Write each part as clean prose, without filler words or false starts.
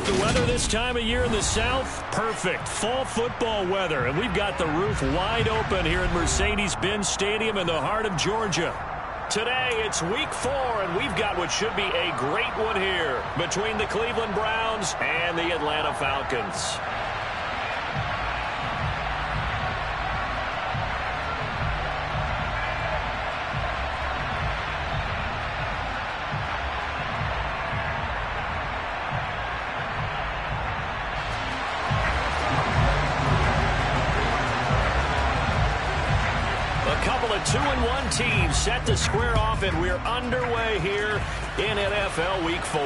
The weather this time of year in the South, perfect. Fall football weather, and we've got the roof wide open here at Mercedes-Benz Stadium in the heart of Georgia. Today, it's Week 4, and we've got what should be a great one here between the Cleveland Browns and the Atlanta Falcons. Couple of 2-1 teams set to square off, and we're underway here in NFL Week 4.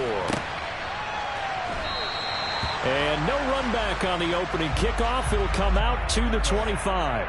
And no run back on the opening kickoff. It'll come out to the 25.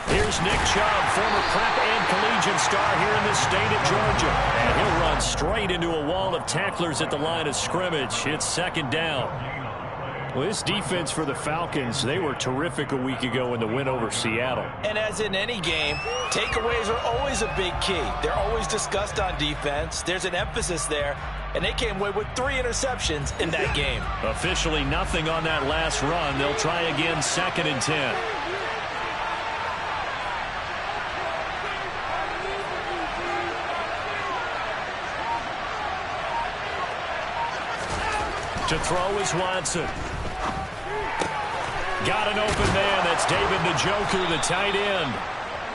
Here's Nick Chubb, former prep and collegiate star here in the state of Georgia. And he'll run straight into a wall of tacklers at the line of scrimmage. It's second down. Well, this defense for the Falcons, they were terrific a week ago in the win over Seattle. And as in any game, takeaways are always a big key. They're always discussed on defense. There's an emphasis there, and they came away with 3 interceptions in that game. Officially nothing on that last run. They'll try again, 2nd and 10. To throw is Watson. Got an open man. That's David Njoku, the tight end.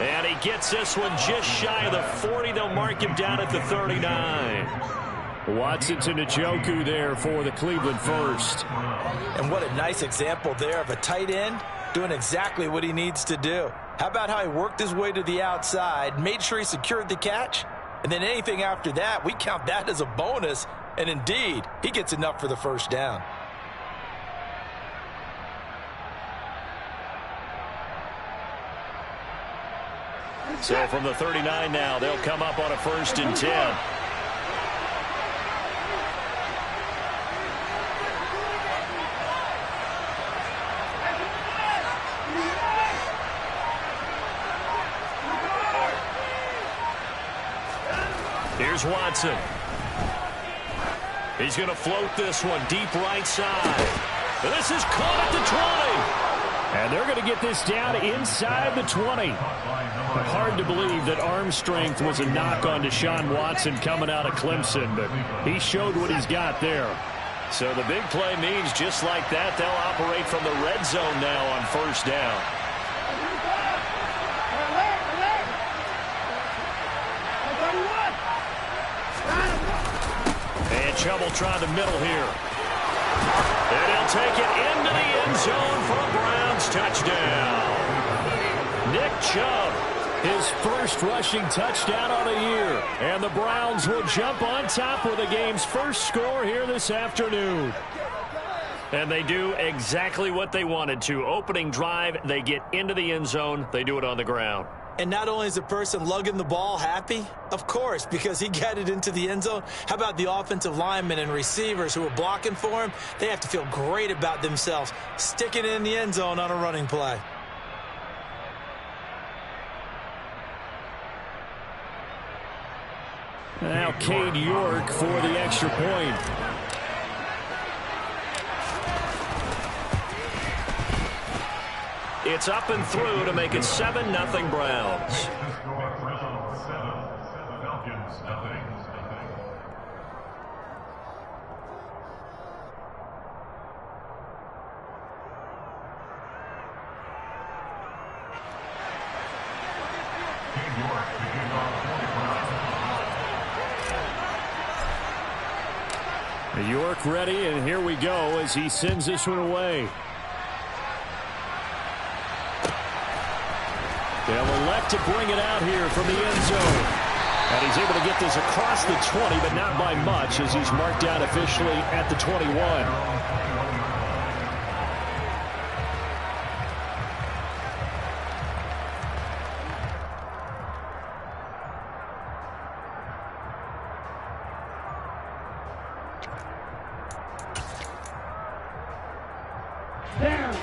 And he gets this one just shy of the 40. They'll mark him down at the 39. Watson to Njoku there for the Cleveland first. And what a nice example there of a tight end doing exactly what he needs to do. How about how he worked his way to the outside, made sure he secured the catch, and then anything after that, we count that as a bonus. And indeed, he gets enough for the first down. So from the 39 now, they'll come up on a 1st and 10. Here's Watson. He's going to float this one deep right side. This is caught at the 20. And they're going to get this down inside the 20. Hard to believe that arm strength was a knock on Deshaun Watson coming out of Clemson, but he showed what he's got there. So the big play means just like that, they'll operate from the red zone now on 1st down. Chubb will try the middle here. And he'll take it into the end zone for a Browns touchdown. Nick Chubb, his first rushing touchdown on the year. And the Browns will jump on top with the game's first score here this afternoon. And they do exactly what they wanted to. Opening drive, they get into the end zone. They do it on the ground. And not only is the person lugging the ball happy, of course, because he got it into the end zone. How about the offensive linemen and receivers who are blocking for him? They have to feel great about themselves, sticking it in the end zone on a running play. Now Cade York for the extra point. It's up and through to make it 7-0 Browns. York ready, and here we go as he sends this one away. They'll elect to bring it out here from the end zone. And he's able to get this across the 20, but not by much as he's marked down officially at the 21.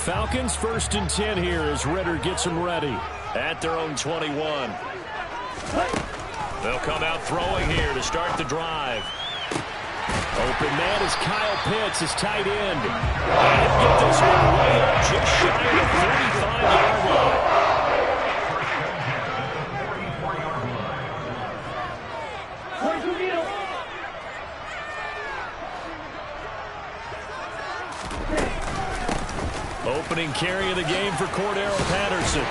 Falcons 1st and 10 here as Ritter gets them ready at their own 21. They'll come out throwing here to start the drive. Open man is Kyle Pitts, his tight end. And he'll get this one way up just shy of the 35-yard line. Opening carry of the game for Cordero Patterson.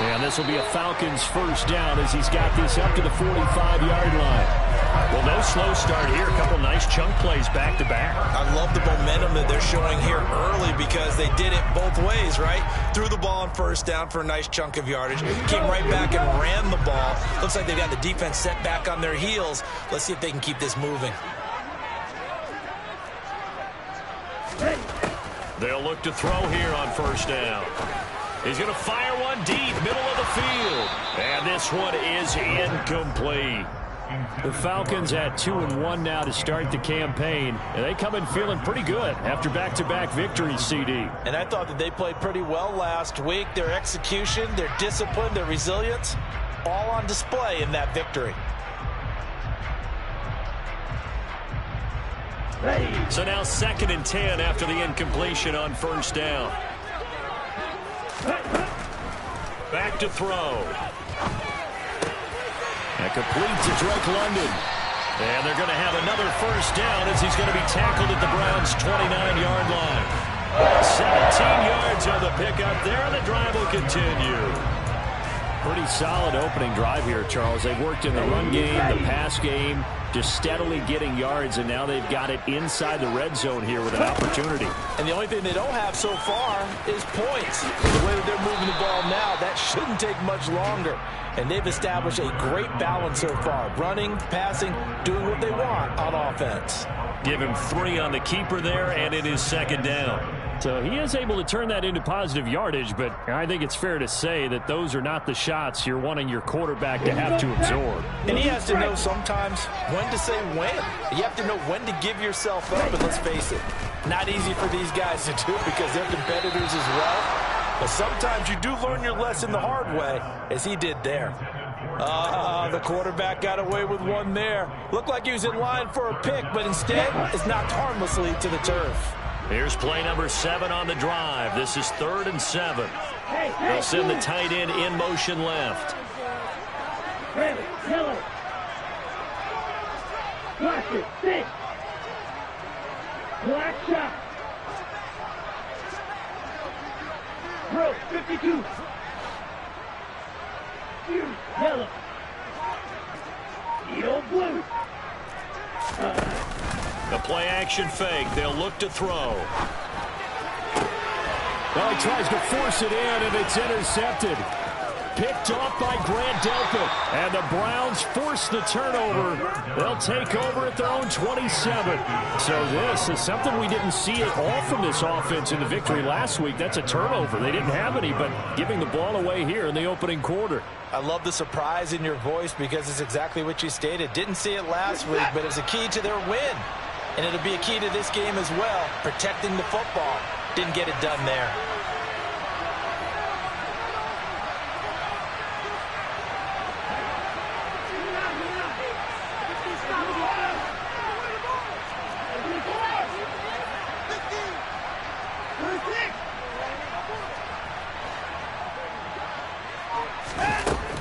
And this will be a Falcons first down as he's got this up to the 45-yard line. Well, no slow start here. A couple nice chunk plays back-to-back. I love the momentum that they're showing here early because they did it both ways, right? Threw the ball on first down for a nice chunk of yardage. Came right back and ran the ball. Looks like they've got the defense set back on their heels. Let's see if they can keep this moving. They'll look to throw here on first down. He's going to fire one deep, middle of the field. And this one is incomplete. The Falcons at 2-1 now to start the campaign. And they come in feeling pretty good after back-to-back victories, CD. And I thought that they played pretty well last week. Their execution, their discipline, their resilience, all on display in that victory. So now 2nd and 10 after the incompletion on first down. Back to throw. That completes to Drake London. And they're going to have another first down as he's going to be tackled at the Browns' 29-yard line. 17 yards on the pickup there, and the drive will continue. Pretty solid opening drive here, Charles. They've worked in the run game, the pass game, just steadily getting yards, and now they've got it inside the red zone here with an opportunity. And the only thing they don't have so far is points. The way that they're moving the ball now, that shouldn't take much longer. And they've established a great balance so far. Running, passing, doing what they want on offense. Give him 3 on the keeper there, and it is 2nd down. So he is able to turn that into positive yardage, but I think it's fair to say that those are not the shots you're wanting your quarterback to have to absorb. And he has to know sometimes when to say when. You have to know when to give yourself up, and let's face it, not easy for these guys to do because they're competitors as well. But sometimes you do learn your lesson the hard way, as he did there. The quarterback got away with one there. Looked like he was in line for a pick, but instead it's knocked harmlessly to the turf. Here's play number 7 on the drive. This is 3rd and 7. They'll send the tight end in motion left. Black shot. Bro, 52. Yellow. Yellow blue. The play action fake. They'll look to throw. Well, he tries to force it in, and it's intercepted. Picked off by Grant Delpit. And the Browns force the turnover. They'll take over at their own 27. So this is something we didn't see at all from this offense in the victory last week. That's a turnover. They didn't have any, but giving the ball away here in the opening quarter. I love the surprise in your voice because it's exactly what you stated. Didn't see it last week, but it was a key to their win. And it'll be a key to this game as well, protecting the football. Didn't get it done there.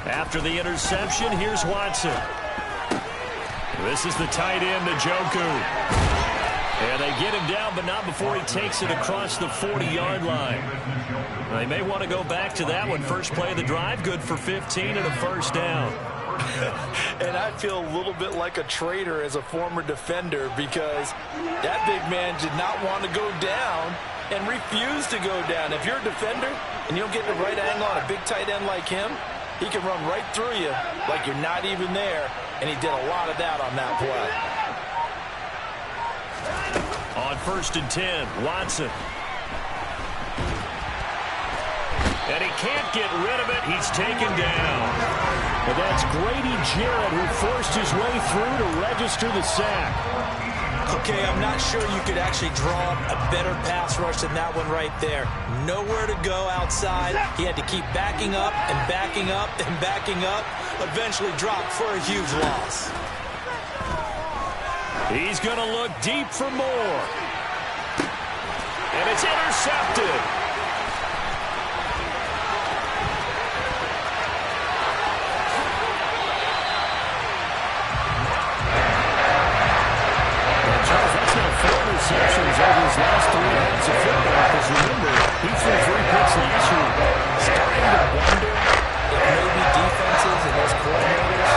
After the interception, here's Watson. This is the tight end, Njoku. And they get him down, but not before he takes it across the 40-yard line. They may want to go back to that one. First play of the drive, good for 15 and a first down. And I feel a little bit like a traitor as a former defender because that big man did not want to go down. and refuse to go down. If you're a defender and you don't get the right angle on a big tight end like him, he can run right through you like you're not even there, and he did a lot of that on that play. On 1st and 10, Watson. And he can't get rid of it. He's taken down. And that's Grady Jarrett who forced his way through to register the sack. Okay, I'm not sure you could actually draw a better pass rush than that one right there. Nowhere to go outside. He had to keep backing up and backing up and backing up. Eventually dropped for a huge loss. He's going to look deep for more. And it's intercepted. Receptions over his last 3 games of football. Because remember, he threw 3 picks last week. Starting to wonder if maybe defenses and those coordinators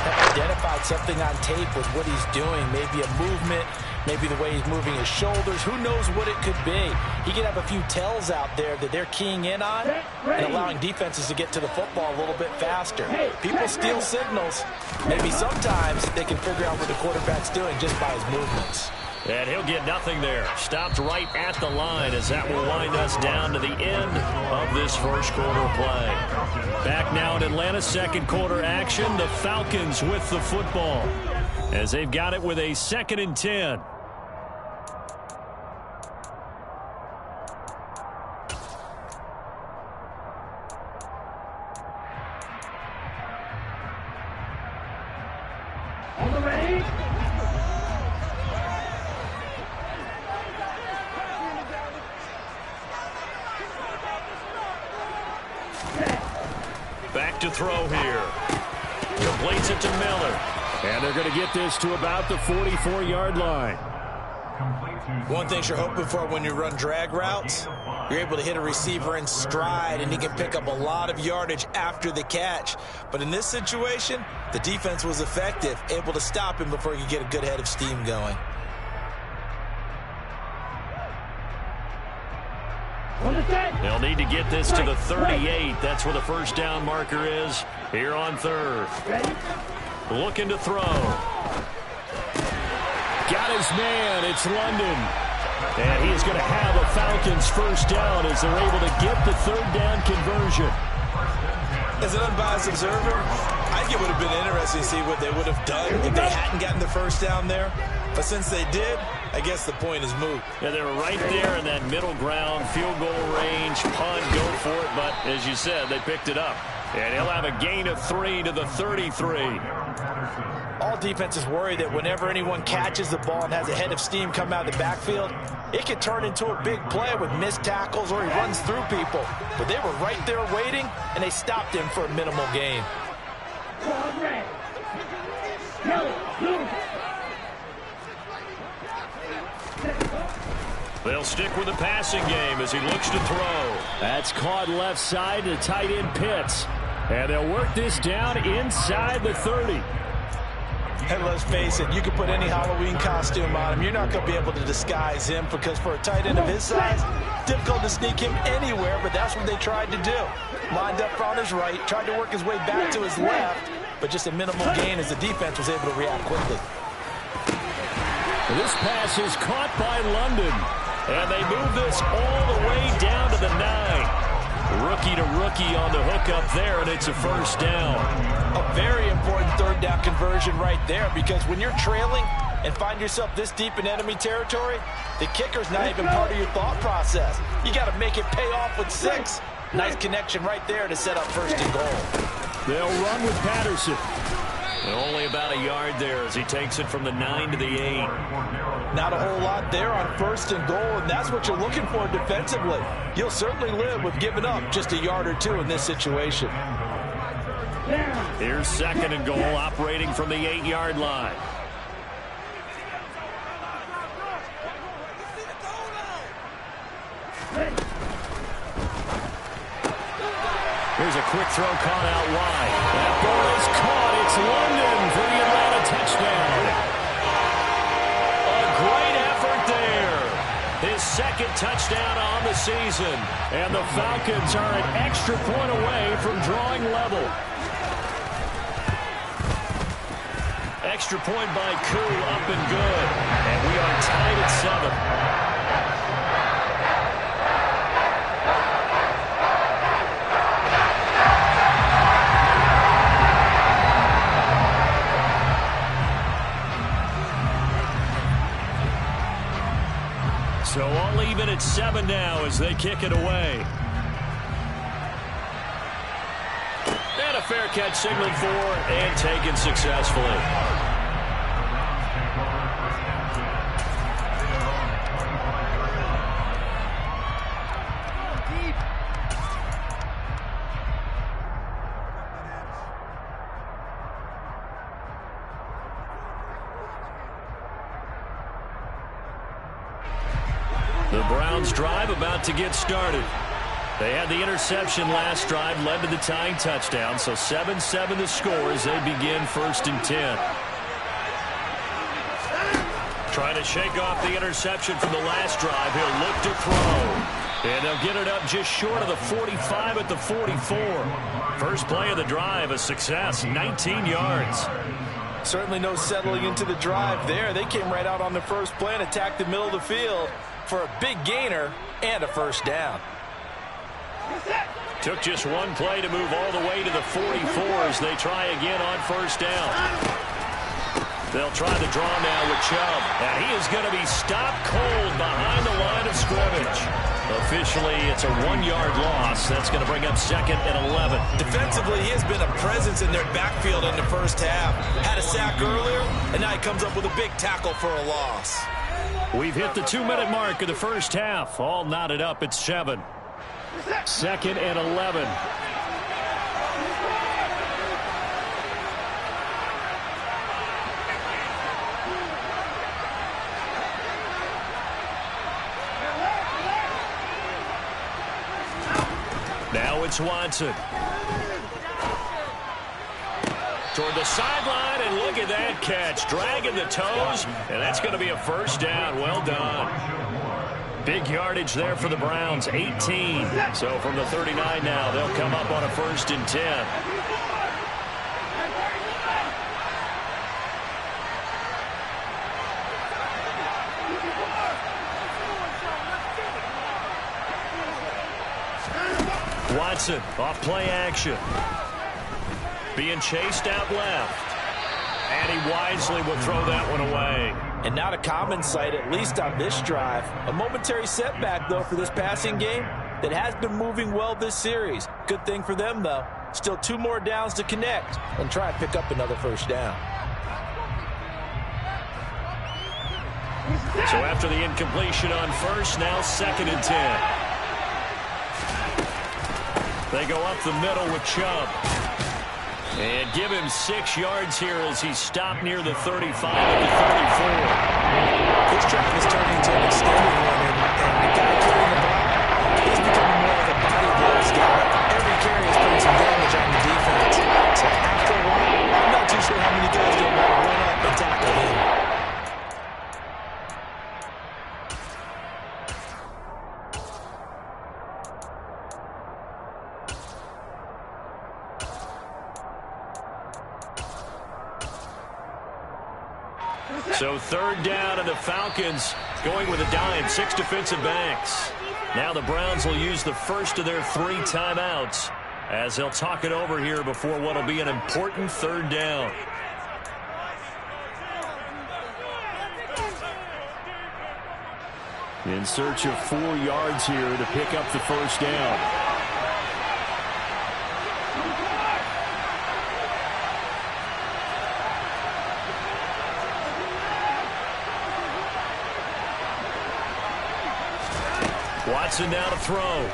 have identified something on tape with what he's doing. Maybe a movement, maybe the way he's moving his shoulders. Who knows what it could be? He could have a few tells out there that they're keying in on and allowing defenses to get to the football a little bit faster. People steal signals. Maybe sometimes they can figure out what the quarterback's doing just by his movements. And he'll get nothing there. Stopped right at the line as that will wind us down to the end of this first quarter play. Back now in Atlanta, second quarter action. The Falcons with the football as they've got it with a 2nd and 10. On the ready. Back to throw here. Completes it to Miller. And they're going to get this to about the 44-yard line. One thing you're hoping for when you run drag routes, you're able to hit a receiver in stride, and he can pick up a lot of yardage after the catch. But in this situation, the defense was effective, able to stop him before he could get a good head of steam going. They'll need to get this to the 38. That's where the first down marker is here on 3rd. Looking to throw. Got his man. It's London. And he is going to have a Falcons first down as they're able to get the 3rd down conversion. As an unbiased observer, I think it would have been interesting to see what they would have done if they hadn't gotten the first down there. But since they did, I guess the point is moot. Yeah, they were right there in that middle ground, field goal range, punt, go for it. But as you said, they picked it up. And he'll have a gain of 3 to the 33. All defenses worry that whenever anyone catches the ball and has a head of steam come out of the backfield, it could turn into a big play with missed tackles or he runs through people. But they were right there waiting, and they stopped him for a minimal gain. They'll stick with the passing game as he looks to throw. That's caught left side to tight end Pitts. And they'll work this down inside the 30. And let's face it, you can put any Halloween costume on him. You're not going to be able to disguise him because for a tight end of his size, difficult to sneak him anywhere, but that's what they tried to do. Lined up on his right, tried to work his way back to his left, but just a minimal gain as the defense was able to react quickly. This pass is caught by London. And they move this all the way down to the 9. Rookie to rookie on the hook up there, and it's a first down. A very important 3rd down conversion right there, because when you're trailing and find yourself this deep in enemy territory, the kicker's not even part of your thought process. You got to make it pay off with 6. Nice connection right there to set up 1st and goal. They'll run with Patterson. And only about a yard there as he takes it from the 9 to the 8. Not a whole lot there on 1st and goal, and that's what you're looking for defensively. You'll certainly live with giving up just a yard or 2 in this situation. Here's 2nd and goal, operating from the 8-yard line. Here's a quick throw caught out wide. That ball is caught. It's London for the Atlanta touchdown. A great effort there. his second touchdown on the season. And the Falcons are an extra point away from drawing level. Extra point by Koo, up and good. And we are tied at 7. So all even at 7 now as they kick it away. And a fair catch signaled for and taken successfully. The Browns drive about to get started. They had the interception last drive, led to the tying touchdown, so 7-7 the score as they begin 1st and 10. Trying to shake off the interception from the last drive. He'll look to throw. And they'll get it up just short of the 45 at the 44. First play of the drive, a success, 19 yards. Certainly no settling into the drive there. They came right out on the first play and attacked the middle of the field for a big gainer and a first down. Took just one play to move all the way to the 44 as they try again on first down. They'll try the draw now with Chubb. And he is going to be stopped cold behind the line of scrimmage. Officially, it's a 1-yard loss. That's going to bring up 2nd and 11. Defensively, he has been a presence in their backfield in the first half. Had a sack earlier, and now he comes up with a big tackle for a loss. We've hit the 2-minute mark of the first half. All knotted up at 7. 2nd and 11. Now it's Watson. Toward the sideline, and look at that catch. Dragging the toes, and that's going to be a first down. Well done. Big yardage there for the Browns, 18. So from the 39 now, they'll come up on a 1st and 10. Watson off play action. Being chased out left. And he wisely will throw that one away. And not a common sight, at least on this drive. A momentary setback, though, for this passing game that has been moving well this series. Good thing for them, though. Still 2 more downs to connect and try and pick up another first down. So after the incompletion on first, now 2nd and 10. They go up the middle with Chubb. And give him 6 yards here as he's stopped near the 35 at the 34. This drive is turning into an extended one, and the guy carrying the ball, he's becoming more of a body blows guy. Every carry is putting some damage on the defense. So after a while, I'm not too sure how many guys don't want to run up and tackle him. So 3rd down, and the Falcons going with a dime, 6 defensive backs. Now the Browns will use the first of their 3 timeouts as they'll talk it over here before what will be an important 3rd down. In search of 4 yards here to pick up the first down. Watson now to throw.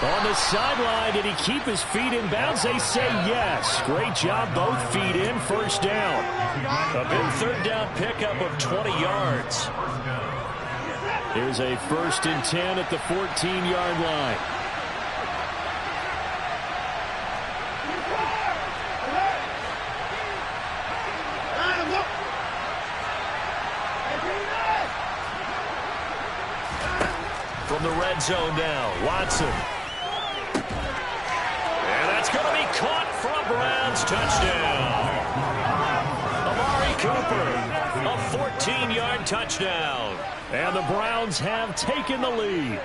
On the sideline, did he keep his feet in bounds? They say yes. Great job, both feet in, first down. A big 3rd down pickup of 20 yards. Here's a 1st and 10 at the 14-yard line. from the red zone now. Watson. And that's going to be caught for a Browns touchdown. Amari Cooper, a 14-yard touchdown. And the Browns have taken the lead.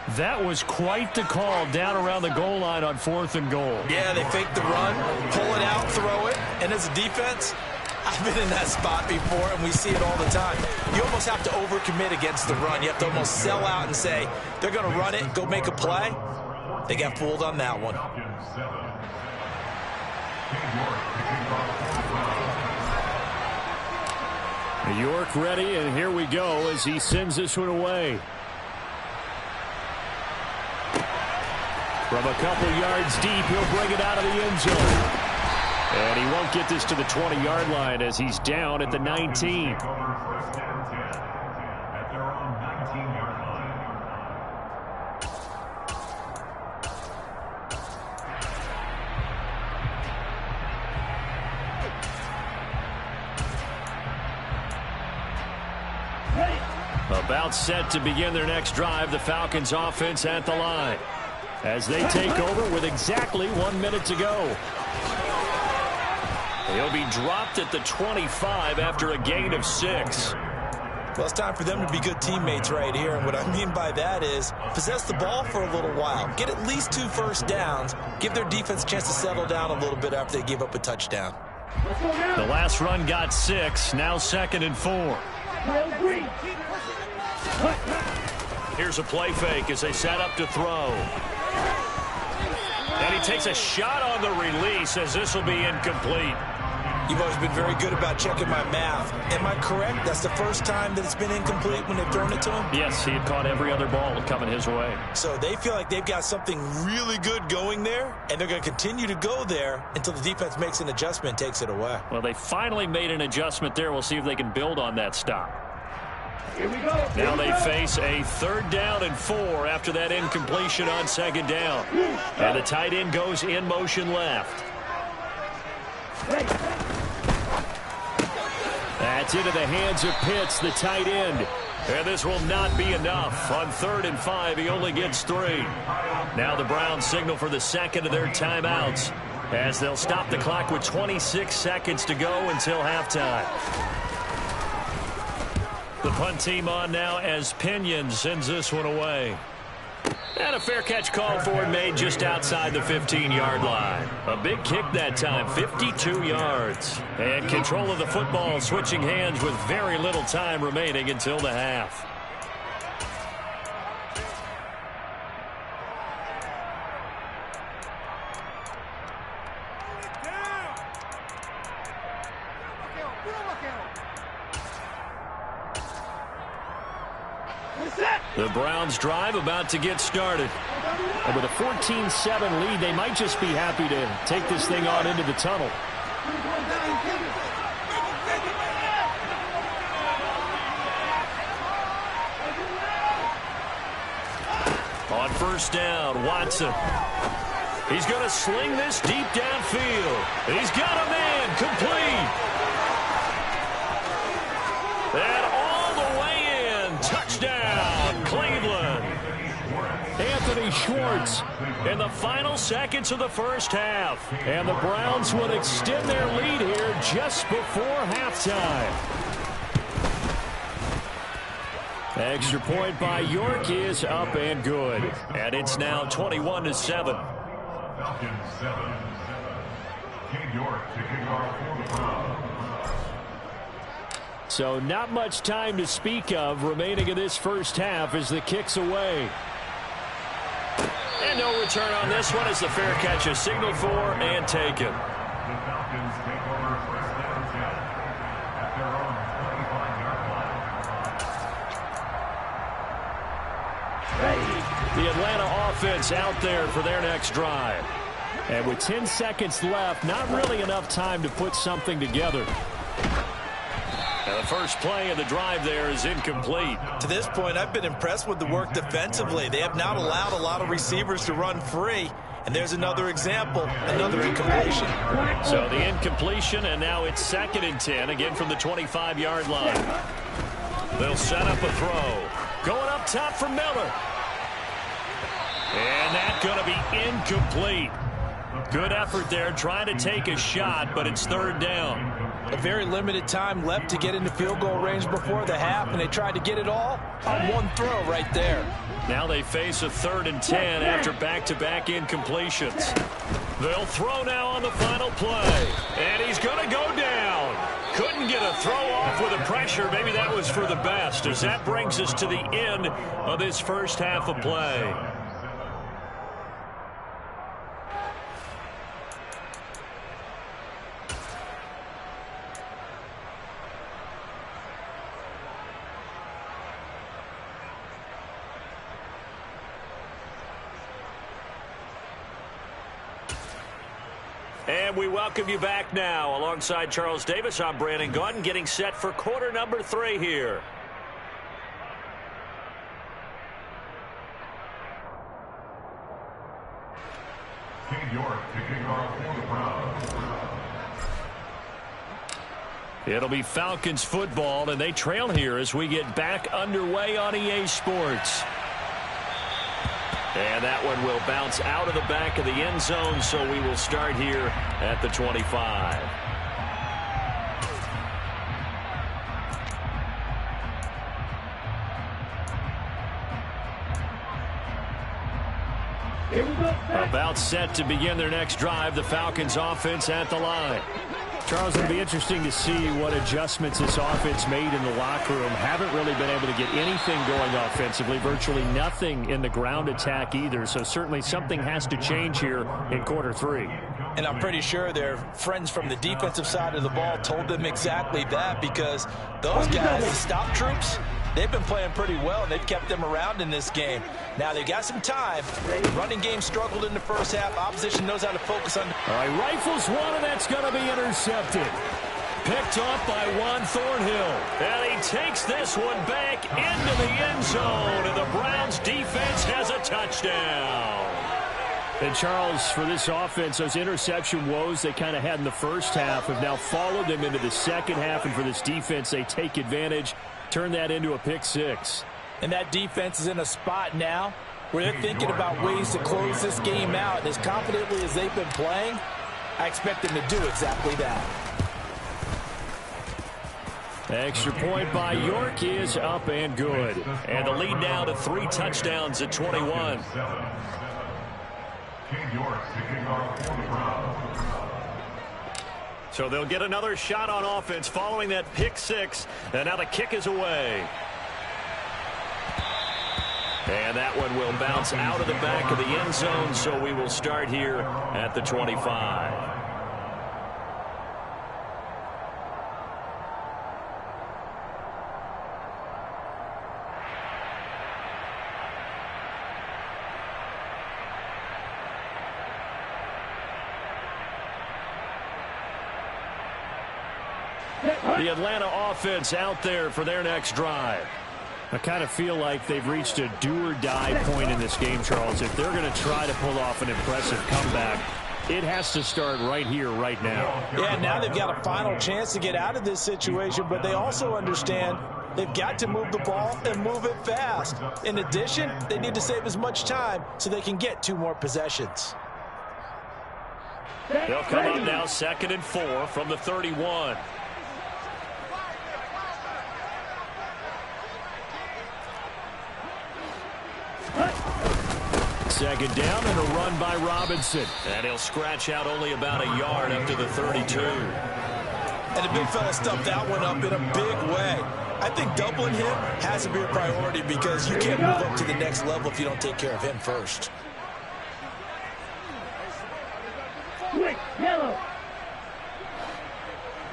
That was quite the call down around the goal line on 4th and goal. Yeah, they fake the run, pull it out, throw it. And as a defense, I've been in that spot before, and we see it all the time. You almost have to overcommit against the run. You have to almost sell out and say, they're going to run it, go make a play. They got fooled on that one. York ready, and here we go as he sends this one away. From a couple yards deep, he'll bring it out of the end zone. And he won't get this to the 20-yard line as he's down at the 19. About set to begin their next drive, the Falcons offense at the line as they take over with exactly 1 minute to go. He'll be dropped at the 25 after a gain of 6. Well, it's time for them to be good teammates right here. And what I mean by that is possess the ball for a little while. Get at least 2 first downs. Give their defense a chance to settle down a little bit after they give up a touchdown. The last run got 6. Now 2nd and 4. Here's a play fake as they set up to throw. And he takes a shot on the release as this will be incomplete. You've always been very good about checking my math. Am I correct? That's the first time that it's been incomplete when they've thrown it to him? Yes, he had caught every other ball coming his way. So they feel like they've got something really good going there, and they're going to continue to go there until the defense makes an adjustment and takes it away. Well, they finally made an adjustment there. We'll see if they can build on that stop. Here we go. Now they face a 3rd down and 4 after that incompletion on 2nd down. And the tight end goes in motion left. That's into the hands of Pitts, the tight end. And this will not be enough. On 3rd and 5, he only gets 3. Now the Browns signal for the second of their timeouts as they'll stop the clock with 26 seconds to go until halftime. The punt team on now as Pinion sends this one away. And a fair catch called for and made just outside the 15-yard line. A big kick that time, 52 yards. And control of the football switching hands with very little time remaining until the half. The Browns drive about to get started. And with a 14-7 lead, they might just be happy to take this thing on into the tunnel. On 1st down, Watson. He's going to sling this deep downfield. He's got a man complete. And all the way in. Touchdown, Cleveland. Anthony Schwartz in the final seconds of the first half. And the Browns will extend their lead here just before halftime. Extra point by York is up and good. And it's now 21-7. Falcons 7. King York to kick off for the Browns. So not much time to speak of remaining in this first half as the kick's away. And no return on this one as the fair catch is signaled for and taken. The Falcons take over first down 10 at their own 25-yard line. The Atlanta offense out there for their next drive. And with 10 seconds left, not really enough time to put something together. Now the first play of the drive there is incomplete. To this point, I've been impressed with the work defensively. They have not allowed a lot of receivers to run free. And there's another example, another incompletion. So the incompletion, and now it's 2nd and 10, again from the 25-yard line. They'll set up a throw. Going up top for Miller. And that's going to be incomplete. Good effort there trying to take a shot, but it's third down. A very limited time left to get into field goal range before the half, and they tried to get it all on one throw right there. Now they face a 3rd and 10 after back-to-back incompletions. They'll throw now on the final play. And he's going to go down. Couldn't get a throw off with the pressure. Maybe that was for the best, as that brings us to the end of this first half of play. And we welcome you back now. Alongside Charles Davis, I'm Brandon Gaudin, getting set for quarter number 3 here. King York kicking off for the Browns. It'll be Falcons football, and they trail here as we get back underway on EA Sports. And that one will bounce out of the back of the end zone, so we will start here at the 25. Here we go. About set to begin their next drive, the Falcons offense at the line. Charles, it'll be interesting to see what adjustments this offense made in the locker room. Haven't really been able to get anything going offensively, virtually nothing in the ground attack either. So certainly something has to change here in quarter 3. And I'm pretty sure their friends from the defensive side of the ball told them exactly that, because those guys, the stop troops, they've been playing pretty well, and they've kept them around in this game. Now, they've got some time. The running game struggled in the first half. Opposition knows how to focus on. All right, rifles one, and that's going to be intercepted. Picked off by Juan Thornhill. And he takes this one back into the end zone, and the Browns defense has a touchdown. And Charles, for this offense, those interception woes they kind of had in the first half have now followed them into the second half, and for this defense, they take advantage, turn that into a pick 6. And that defense is in a spot now where they're thinking about ways to close this game out. And as confidently as they've been playing, I expect them to do exactly that. Extra point by York is up and good. And the lead now to 3 touchdowns at 21. King York kicking off for the Browns. So they'll get another shot on offense following that pick 6. And now the kick is away. And that one will bounce out of the back of the end zone, so we will start here at the 25. The Atlanta offense out there for their next drive. I kind of feel like they've reached a do-or-die point in this game, Charles. If they're going to try to pull off an impressive comeback, it has to start right here, right now. Yeah, now they've got a final chance to get out of this situation, but they also understand they've got to move the ball and move it fast. In addition, they need to save as much time so they can get 2 more possessions. They'll come up now 2nd and 4 from the 31. Second down and a run by Robinson. And he'll scratch out only about a yard up to the 32. And the big fella stuffed that one up in a big way. I think doubling him has to be a priority, because you can't move up to the next level if you don't take care of him first. Quick, yellow.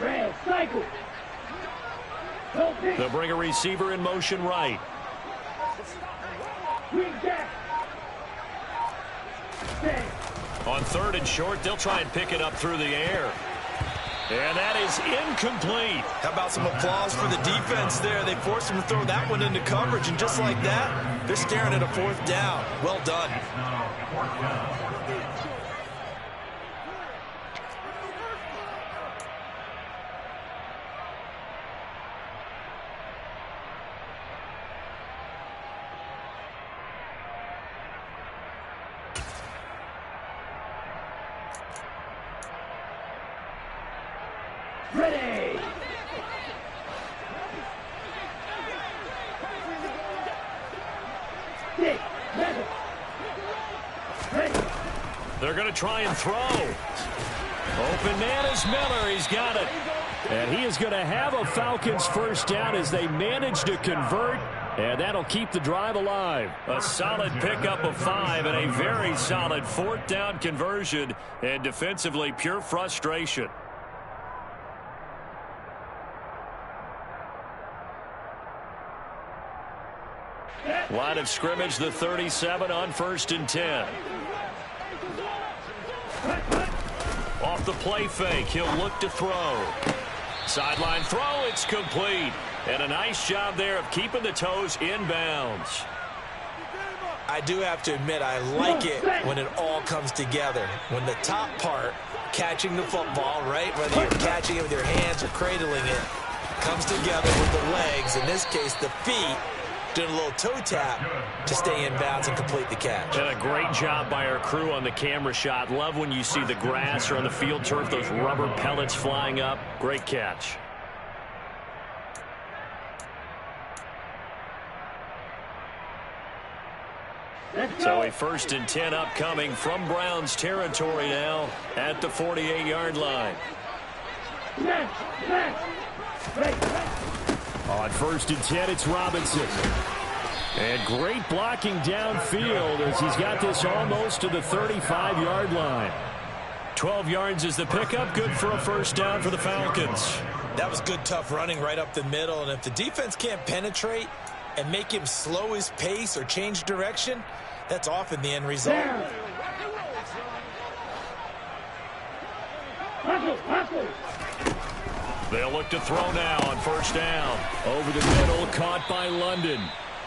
Red, cycle. They'll bring a receiver in motion right. Green jack. On 3rd and short, they'll try and pick it up through the air. And that is incomplete. How about some applause for the defense there? They forced him to throw that one into coverage, and just like that, they're staring at a 4th down. Well done. Ready. Six. Ready. Ready. They're going to try and throw. Open man is Miller. He's got it. And he is going to have a Falcons first down as they manage to convert. And that'll keep the drive alive. A solid pickup of 5 and a very solid fourth down conversion. And defensively, pure frustration. Line of scrimmage, the 37 on 1st and 10. Off the play fake, he'll look to throw. Sideline throw, it's complete. And a nice job there of keeping the toes inbounds. I do have to admit, I like it when it all comes together. When the top part, catching the football, right, whether you're catching it with your hands or cradling it, comes together with the legs, in this case the feet, doing a little toe tap to stay in bounds and complete the catch. And a great job by our crew on the camera shot. Love when you see the grass or on the field turf, those rubber pellets flying up. Great catch. So a 1st and 10 upcoming from Browns territory now at the 48-yard line. On 1st and 10, it's Robinson. And great blocking downfield as he's got this almost to the 35-yard line. 12 yards is the pickup. Good for a first down for the Falcons. That was good, tough running right up the middle. And if the defense can't penetrate and make him slow his pace or change direction, that's often the end result. They'll look to throw now on first down. Over the middle, caught by London.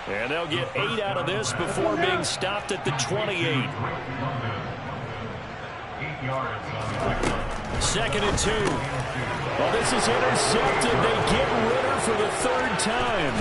And they'll get 8 out of this before being stopped at the 28. 8 yards on the 2nd and 2. Well, this is intercepted. They get Ritter for the 3rd time.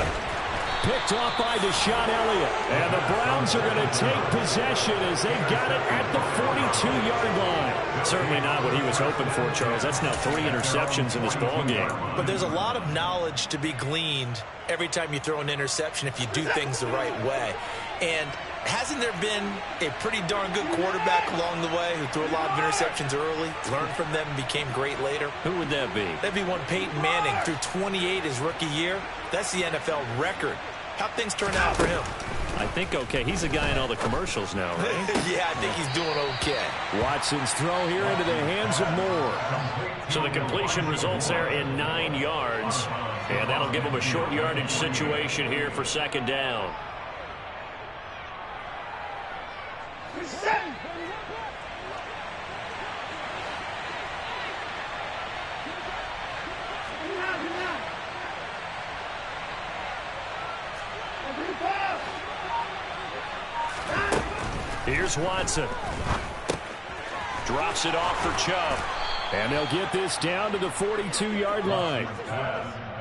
Picked off by Deshaun Elliott. And the Browns are going to take possession as they've got it at the 42-yard line. Certainly not what he was hoping for, Charles. That's now 3 interceptions in this ballgame. But there's a lot of knowledge to be gleaned every time you throw an interception if you do things the right way. And hasn't there been a pretty darn good quarterback along the way who threw a lot of interceptions early, learned from them, and became great later? Who would that be? That'd be one Peyton Manning. Threw 28 his rookie year. That's the NFL record. How'd things turn out for him? I think okay. He's a guy in all the commercials now, right? Yeah, I think he's doing okay. Watson's throw here into the hands of Moore. So the completion results there in 9 yards. And that'll give him a short yardage situation here for 2nd down. Here's Watson. Drops it off for Chubb. And they'll get this down to the 42-yard line.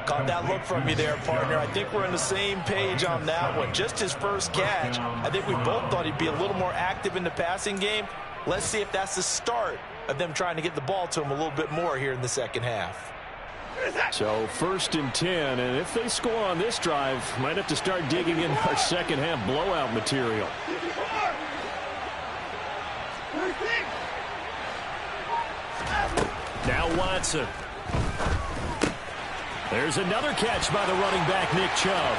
Caught that look from you there, partner. I think we're on the same page on that one. Just his first catch. I think we both thought he'd be a little more active in the passing game. Let's see if that's the start of them trying to get the ball to him a little bit more here in the second half. So 1st and 10, and if they score on this drive, might have to start digging in our second half blowout material. Now Watson. There's another catch by the running back, Nick Chubb.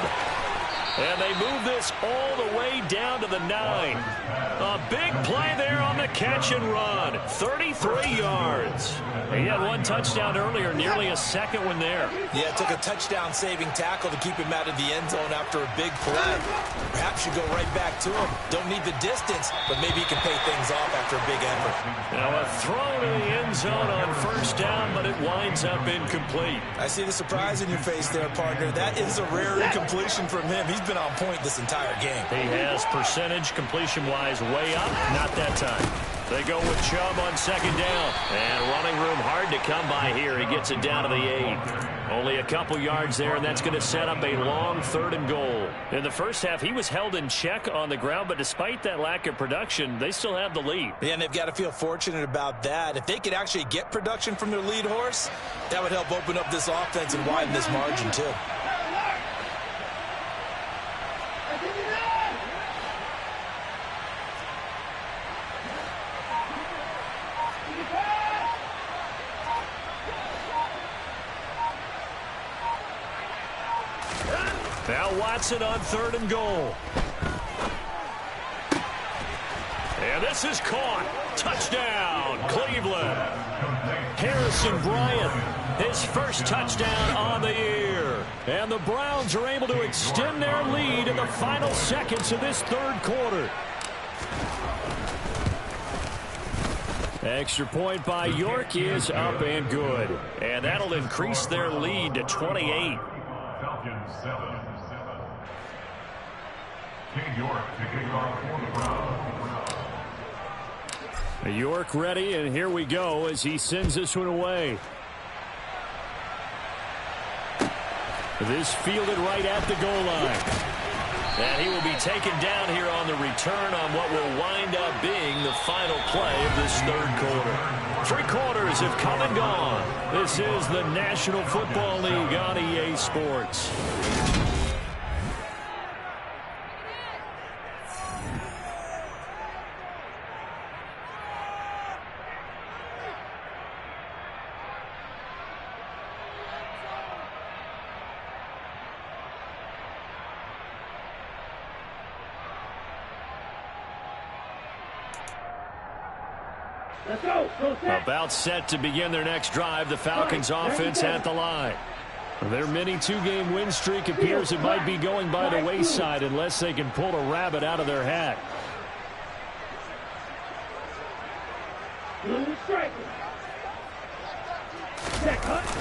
And they move this all the way down to the 9. A big play there on the catch and run. 33 yards. He had 1 touchdown earlier, nearly a second one there. Yeah, it took a touchdown-saving tackle to keep him out of the end zone after a big play. Perhaps you go right back to him. Don't need the distance, but maybe he can pay things off after a big effort. Now a throw to the end zone on first down, but it winds up incomplete. I see the surprise in your face there, partner. That is a rare incompletion from him. He's been on point this entire game. He has percentage completion-wise way up. Not that time. They go with Chubb on second down. And running room hard to come by here. He gets it down to the 8. Only a couple yards there, and that's going to set up a long 3rd and goal. In the first half, he was held in check on the ground, but despite that lack of production, they still have the lead. Yeah, and they've got to feel fortunate about that. If they could actually get production from their lead horse, that would help open up this offense and widen this margin, too. Now Watson on 3rd and goal. And this is caught. Touchdown, Cleveland. Harrison Bryant, his first touchdown on the year. And the Browns are able to extend their lead in the final seconds of this 3rd quarter. Extra point by York is up and good. And that'll increase their lead to 28. Falcons 7. York taking off for the Browns. York ready, and here we go as he sends this one away. This fielded right at the goal line. And he will be taken down here on the return on what will wind up being the final play of this 3rd quarter. 3 quarters have come and gone. This is the National Football League on EA Sports. Let's go. Go set. About set to begin their next drive. The Falcons offense at the line. Their mini 2-game win streak appears it might be going by the wayside unless they can pull a rabbit out of their hat.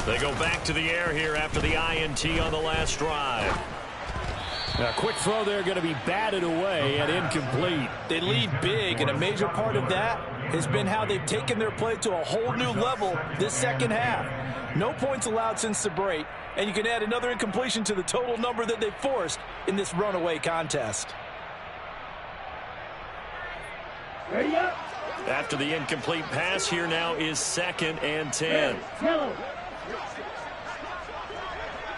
They go back to the air here after the INT on the last drive. A quick throw there going to be batted away and incomplete. They lead big, and a major part of that has been how they've taken their play to a whole new level this second half. No points allowed since the break, and you can add another incompletion to the total number that they forced in this runaway contest. Ready up. After the incomplete pass, here now is 2nd and 10. Yellow.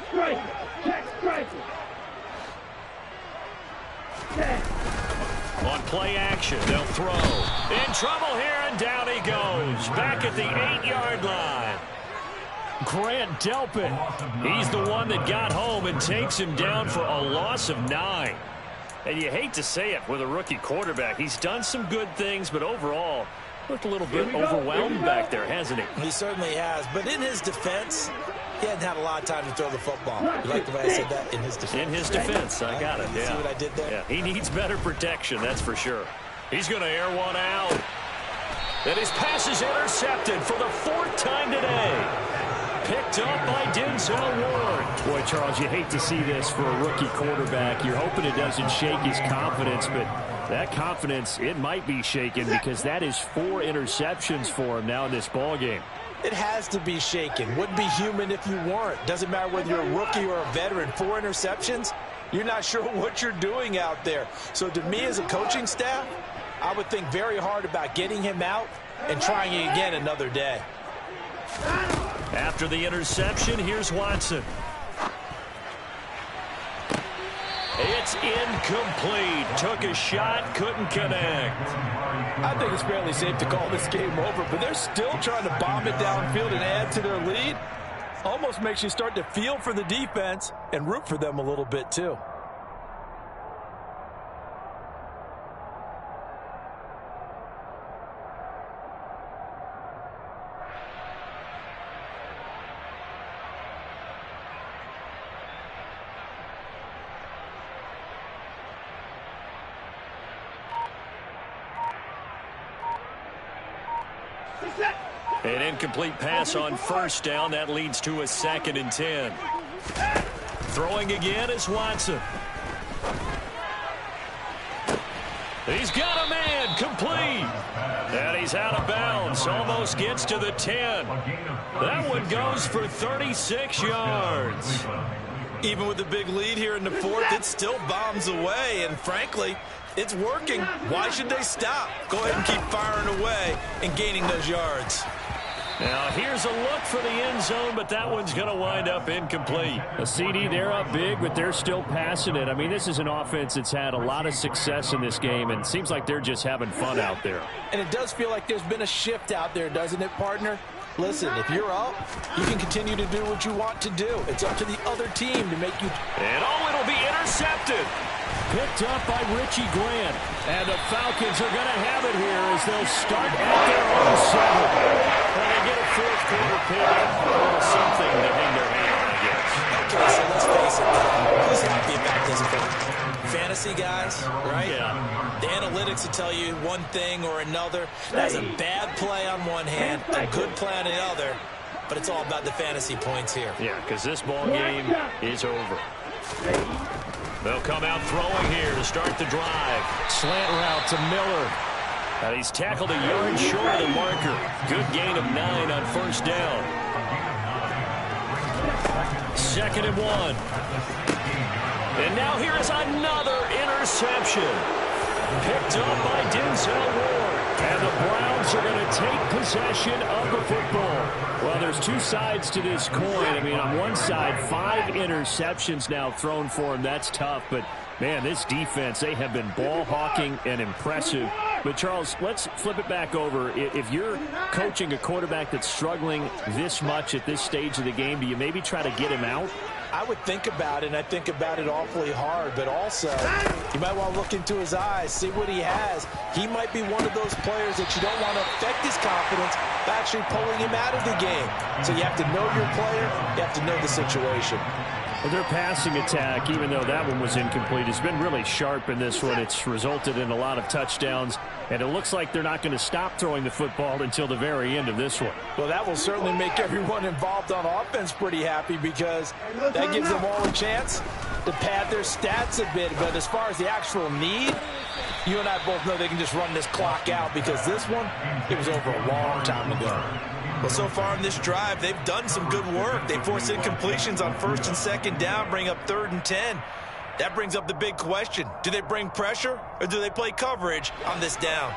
Strike. Check strike. On play action, they'll throw. In trouble here, and down he goes. Back at the 8-yard line. Grant Delpit. He's the one that got home and takes him down for a loss of 9. And you hate to say it with a rookie quarterback. He's done some good things, but overall, looked a little bit overwhelmed back there, hasn't he? He certainly has. But in his defense, he hadn't had a lot of time to throw the football. You like the way I said that? In his defense. In his defense, I got it. See what I did there? Yeah, he needs better protection, that's for sure. He's going to air one out. And his pass is intercepted for the 4th time today. Picked up by Denzel Ward. Boy, Charles, you hate to see this for a rookie quarterback. You're hoping it doesn't shake his confidence, but that confidence, it might be shaken because that is 4 interceptions for him now in this ballgame. It has to be shaken. Wouldn't be human if you weren't. Doesn't matter whether you're a rookie or a veteran. 4 interceptions, you're not sure what you're doing out there. So to me as a coaching staff, I would think very hard about getting him out and trying it again another day. After the interception, here's Watson. It's incomplete. Took a shot, couldn't connect. I think it's fairly safe to call this game over, but they're still trying to bomb it downfield and add to their lead. Almost makes you start to feel for the defense and root for them a little bit too. An incomplete pass on 1st down. That leads to a 2nd and 10. Throwing again is Watson. He's got a man. Complete. And he's out of bounds. Almost gets to the 10. That one goes for 36 yards. Even with the big lead here in the fourth, it still bombs away. And frankly, it's working. Why should they stop? Go ahead and keep firing away and gaining those yards. Now, here's a look for the end zone, but that one's going to wind up incomplete. A CD, they're up big, but they're still passing it. I mean, this is an offense that's had a lot of success in this game, and it seems like they're just having fun out there. And it does feel like there's been a shift out there, doesn't it, partner? Listen, if you're up, you can continue to do what you want to do. It's up to the other team to make you... And it'll be intercepted. Picked up by Richie Grant. And the Falcons are going to have it here as they'll start at their own 7. Well, they get a fourth quarter pick. Something to hang their hat on, I guess. Okay, so let's face it. Who's happy about this pick? Fantasy guys, right? Yeah. The analytics will tell you one thing or another. That's a bad play on one hand, a good play on the other. But it's all about the fantasy points here. Yeah, because this ball game is over. They'll come out throwing here to start the drive. Slant route to Miller. And he's tackled a yard short of the marker. Good gain of 9 on first down. 2nd and 1. And now here is another interception. Picked up by Denzel Ward. And the Browns are going to take possession of the football. Well, there's two sides to this coin. I mean, on one side, 5 interceptions now thrown for him. That's tough. But, man, this defense, they have been ball hawking and impressive. But, Charles, let's flip it back over. If you're coaching a quarterback that's struggling this much at this stage of the game, do you maybe try to get him out? I would think about it, and I think about it awfully hard. But also, you might want to look into his eyes, see what he has. He might be one of those players that you don't want to affect his confidence by actually pulling him out of the game. So you have to know your player. You have to know the situation. Well, their passing attack, even though that one was incomplete, has been really sharp in this one. It's resulted in a lot of touchdowns, and it looks like they're not going to stop throwing the football until the very end of this one. Well, that will certainly make everyone involved on offense pretty happy because that gives them all a chance to pad their stats a bit. But as far as the actual need, you and I both know they can just run this clock out because this one, it was over a long time ago. Well, so far in this drive, they've done some good work. They force incompletions on 1st and 2nd down, bring up 3rd and 10. That brings up the big question. Do they bring pressure or do they play coverage on this down?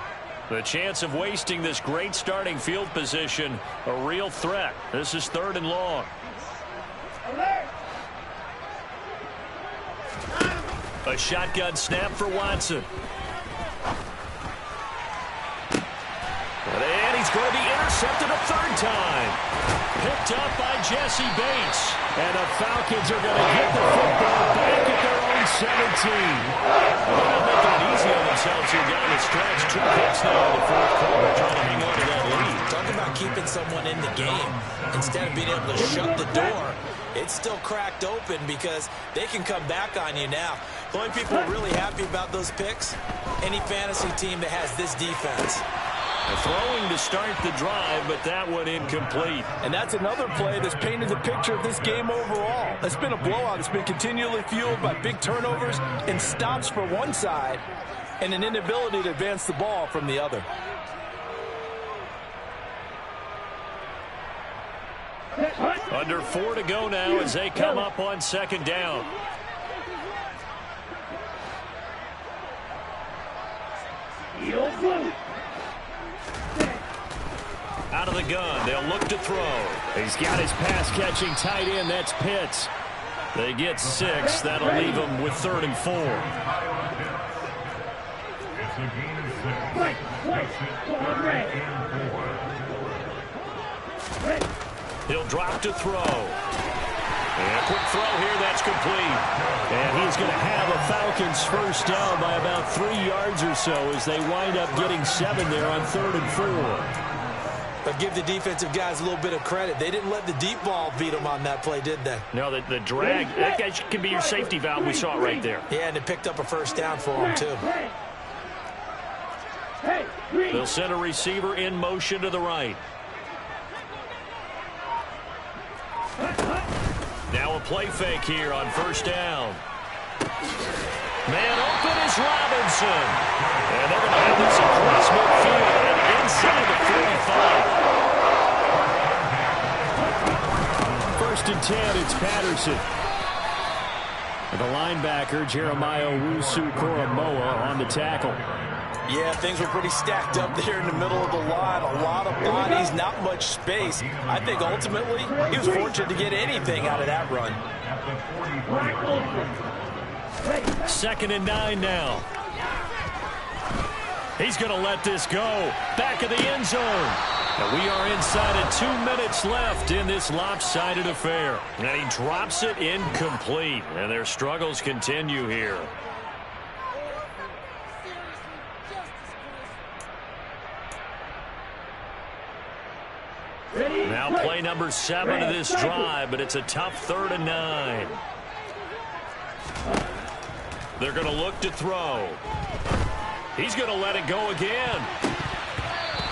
The chance of wasting this great starting field position, a real threat. This is 3rd and long. A shotgun snap for Watson. And he's going to be intercepted a 3rd time. Picked up by Jesse Bates. And the Falcons are going to get the football back at their own 17. They're not making it easy on themselves here down the stretch. 2 picks now in the 4th quarter, trying to hang on to that lead. Talk about keeping someone in the game. Instead of being able to shut the door, it's still cracked open because they can come back on you now. The only people really happy about those picks, any fantasy team that has this defense. Throwing to start the drive, but that one incomplete. And that's another play that's painted the picture of this game overall. It's been a blowout. It's been continually fueled by big turnovers and stops for one side and an inability to advance the ball from the other. Under 4 to go now as they come up on 2nd down. Out of the gun, they'll look to throw. He's got his pass-catching tight end. That's Pitts. They get 6. That'll leave them with 3rd and 4. It's a gain of 6. He'll drop to throw. And a quick throw here, that's complete. And he's going to have a Falcons first down by about 3 yards or so as they wind up getting 7 there on 3rd and 4. But give the defensive guys a little bit of credit. They didn't let the deep ball beat them on that play, did they? No, the drag, that guy can be your safety valve. We saw it right there. Yeah, and it picked up a first down for them, too. They'll send a receiver in motion to the right. Now a play fake here on 1st down. Man open is Robinson. And they're going to have this across midfield and inside the 45. First and 10, it's Patterson. The linebacker, Jeremiah Owusu-Koramoah, on the tackle. Yeah, things were pretty stacked up there in the middle of the line. A lot of bodies, not much space. I think ultimately he was fortunate to get anything out of that run. 2nd and 9 now. He's going to let this go. Back of the end zone. And we are inside of 2 minutes left in this lopsided affair. And he drops it incomplete. And their struggles continue here. Now play number 7 of this drive, but it's a tough 3rd and 9. They're going to look to throw. He's going to let it go again.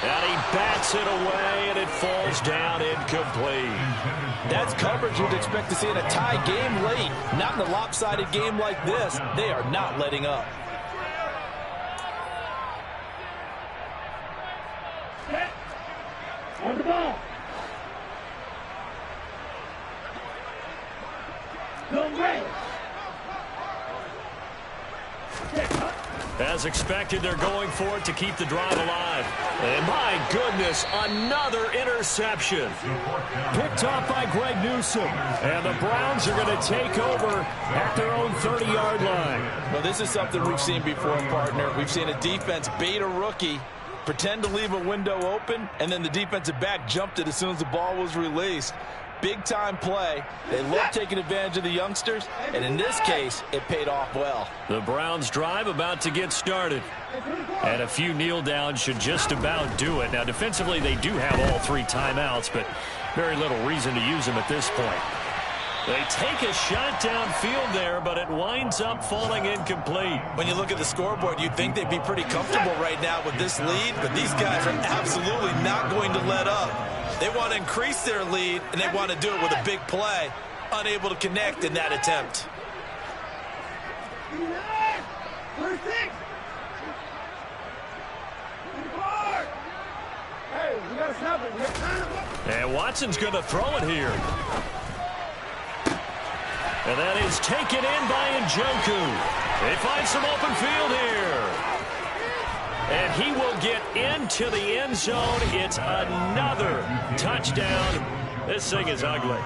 And he bats it away, and it falls down incomplete. That's coverage you'd expect to see in a tie game late. Not in a lopsided game like this. They are not letting up. On the ball. Go away. As expected, they're going for it to keep the drive alive. And my goodness, another interception. Picked off by Greg Newsome. And the Browns are going to take over at their own 30-yard line. Well, this is something we've seen before, partner. We've seen a defense bait a rookie, pretend to leave a window open, and then the defensive back jumped it as soon as the ball was released. Big-time play. They love taking advantage of the youngsters, and in this case, it paid off well. The Browns drive about to get started. And a few kneel downs should just about do it. Now, defensively, they do have all 3 timeouts, but very little reason to use them at this point. They take a shot downfield there, but it winds up falling incomplete. When you look at the scoreboard, you'd think they'd be pretty comfortable right now with this lead, but these guys are absolutely not going to let up. They want to increase their lead, and they want to do it with a big play. Unable to connect in that attempt. And Watson's going to throw it here. And that is taken in by Njoku. They find some open field here. And he will get into the end zone. It's another touchdown. This thing is ugly.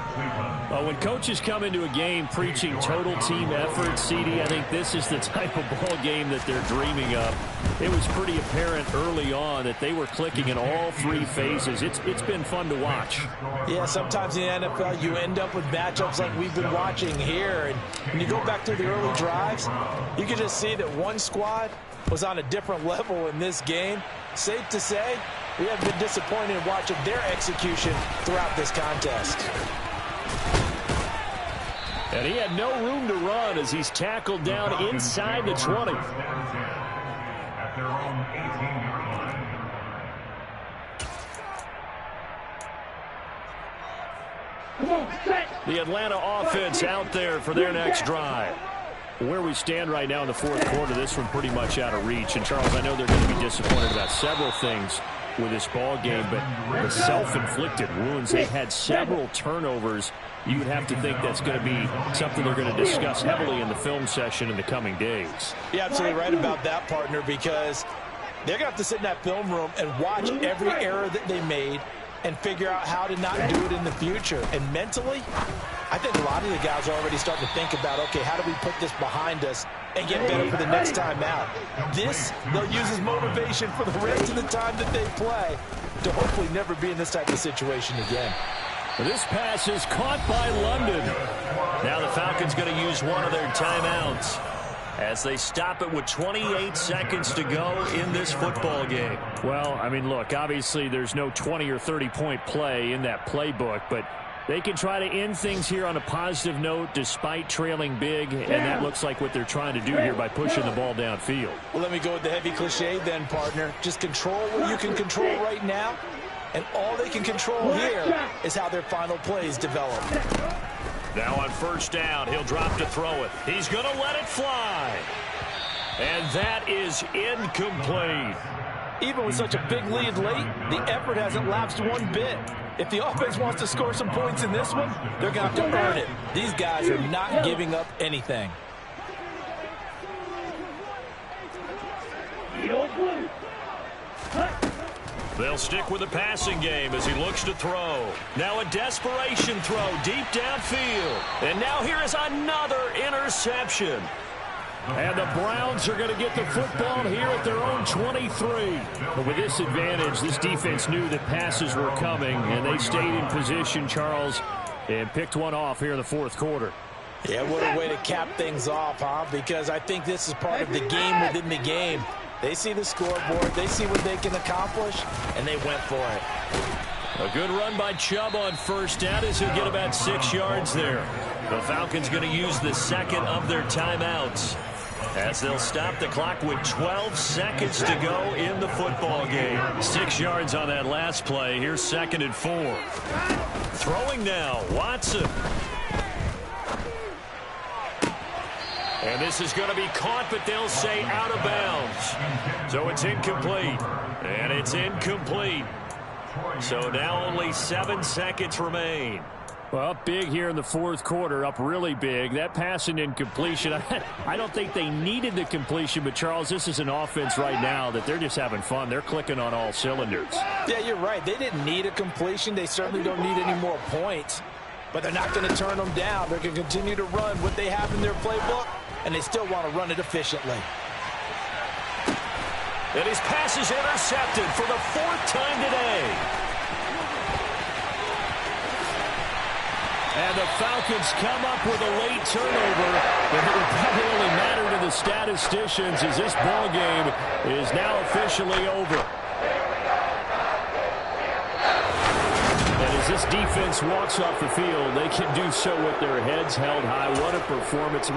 Well, when coaches come into a game preaching total team effort, CD, I think this is the type of ball game that they're dreaming of. It was pretty apparent early on that they were clicking in all 3 phases. It's been fun to watch. Yeah, sometimes in the NFL you end up with matchups like we've been watching here. And when you go back to the early drives, you can just see that one squad was on a different level in this game. Safe to say, we have been disappointed in watching their execution throughout this contest. And he had no room to run as he's tackled down inside the 20. At their own 18-yard line. The Atlanta offense out there for their next drive. Where we stand right now in the 4th quarter, this one pretty much out of reach. And, Charles, I know they're going to be disappointed about several things with this ball game, but the self-inflicted wounds, they've had several turnovers. You would have to think that's going to be something they're going to discuss heavily in the film session in the coming days. You're absolutely right about that, partner, because they're going to have to sit in that film room and watch every error that they made and figure out how to not do it in the future. And mentally, I think a lot of the guys are already starting to think about, okay, how do we put this behind us and get better for the next time out? This, they'll use as motivation for the rest of the time that they play to hopefully never be in this type of situation again. This pass is caught by London. Now the Falcons going to use one of their timeouts as they stop it with 28 seconds to go in this football game. Well, I mean, look, obviously there's no 20 or 30-point play in that playbook, but they can try to end things here on a positive note despite trailing big, and that looks like what they're trying to do here by pushing the ball downfield. Well, let me go with the heavy cliche then, partner. Just control what you can control right now, and all they can control here is how their final plays develop. Now on 1st down, he'll drop to throw it. He's going to let it fly. And that is incomplete. Even with such a big lead late, the effort hasn't lapsed one bit. If the offense wants to score some points in this one, they're going to have to earn it. These guys are not giving up anything. They'll stick with the passing game as he looks to throw. Now a desperation throw deep downfield. And now here is another interception. And the Browns are going to get the football here at their own 23. But with this advantage, this defense knew that passes were coming, and they stayed in position, Charles, and picked one off here in the fourth quarter. Yeah, what a way to cap things off, huh? Because I think this is part of the game within the game. They see the scoreboard, they see what they can accomplish, and they went for it. A good run by Chubb on first down as he'll get about 6 yards there. The Falcons going to use the second of their timeouts as they'll stop the clock with 12 seconds to go in the football game. 6 yards on that last play. Here's 2nd and 4. Throwing now, Watson. And this is going to be caught, but they'll say out of bounds. So it's incomplete. And it's incomplete. So now only 7 seconds remain. Well, up big here in the fourth quarter, up really big. That pass and incompletion, I don't think they needed the completion, but, Charles, this is an offense right now that they're just having fun. They're clicking on all cylinders. Yeah, you're right. They didn't need a completion. They certainly don't need any more points, but they're not going to turn them down. They're going to continue to run what they have in their playbook, and they still want to run it efficiently. And his pass is intercepted for the 4th time today. And the Falcons come up with a late turnover, but it will probably only matter to the statisticians as this ball game is now officially over. And as this defense walks off the field, they can do so with their heads held high. What a performance.